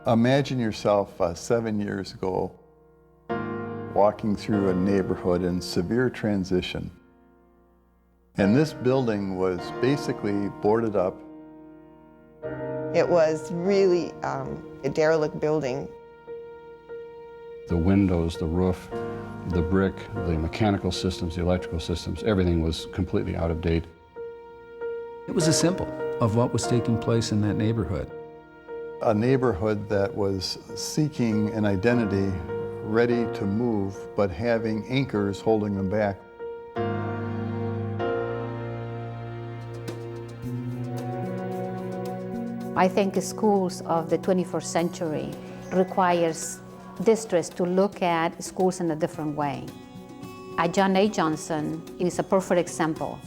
Imagine yourself 7 years ago walking through a neighborhood in severe transition. And this building was basically boarded up. It was really a derelict building. The windows, the roof, the brick, the mechanical systems, the electrical systems, everything was completely out of date. It was a symbol of what was taking place in that neighborhood. A neighborhood that was seeking an identity, ready to move, but having anchors holding them back. I think schools of the 21st century requires districts to look at schools in a different way. John A. Johnson is a perfect example.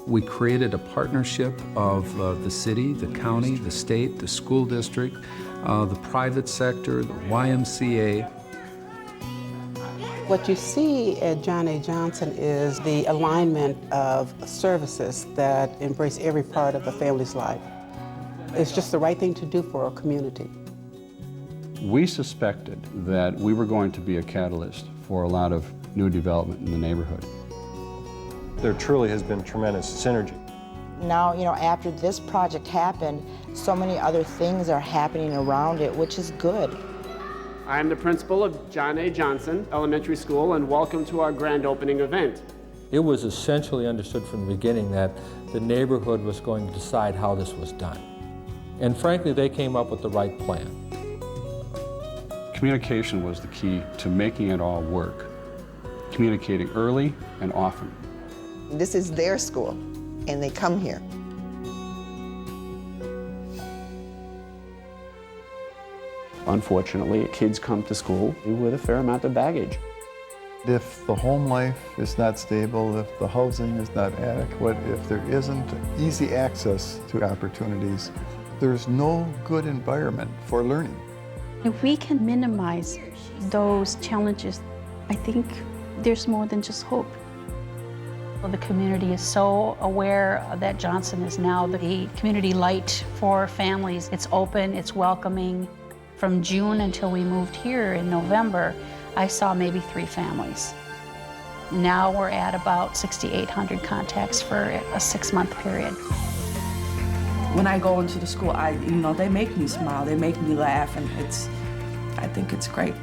We created a partnership of the city, the county, the state, the school district, the private sector, the YMCA. What you see at John A. Johnson is the alignment of services that embrace every part of a family's life. It's just the right thing to do for a community. We suspected that we were going to be a catalyst for a lot of new development in the neighborhood. There truly has been tremendous synergy. Now, after this project happened, so many other things are happening around it, which is good. I am the principal of John A. Johnson Elementary School, and welcome to our grand opening event. It was essentially understood from the beginning that the neighborhood was going to decide how this was done. And frankly, they came up with the right plan. Communication was the key to making it all work. Communicating early and often. This is their school, and they come here. Unfortunately, kids come to school with a fair amount of baggage. If the home life is not stable, if the housing is not adequate, if there isn't easy access to opportunities, there's no good environment for learning. If we can minimize those challenges, I think there's more than just hope. Well, the community is so aware that Johnson is now the community light for families. It's open, it's welcoming. From June until we moved here in November, I saw maybe 3 families. Now we're at about 6,800 contacts for a 6-month period. When I go into the school, they make me smile, they make me laugh, and I think it's great.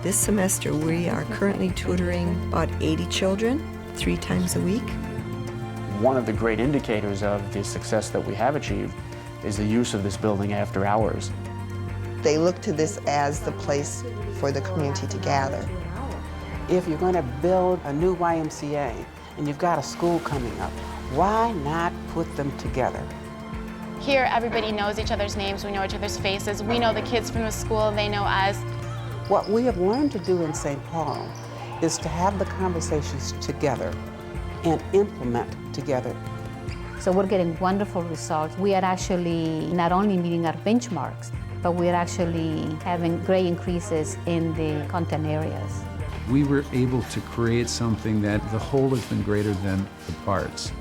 This semester, we are currently tutoring about 80 children, 3 times a week. One of the great indicators of the success that we have achieved is the use of this building after hours. They look to this as the place for the community to gather. If you're going to build a new YMCA and you've got a school coming up, why not put them together? Here, everybody knows each other's names, we know each other's faces, we know the kids from the school, they know us. What we have learned to do in St. Paul is to have the conversations together and implement together. So we're getting wonderful results. We are actually not only meeting our benchmarks, but we're actually having great increases in the content areas. We were able to create something that the whole has been greater than the parts.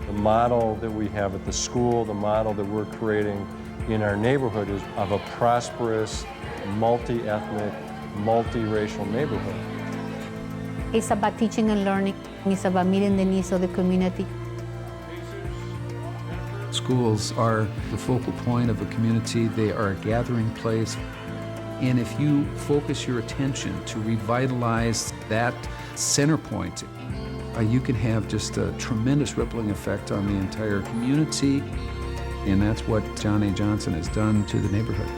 The model that we have at the school, the model that we're creating in our neighborhood is of a prosperous, multi-ethnic, multi-racial neighborhood. It's about teaching and learning. It's about meeting the needs of the community. Schools are the focal point of a community. They are a gathering place. And if you focus your attention to revitalize that center point, you can have just a tremendous rippling effect on the entire community. And that's what John A. Johnson has done to the neighborhood.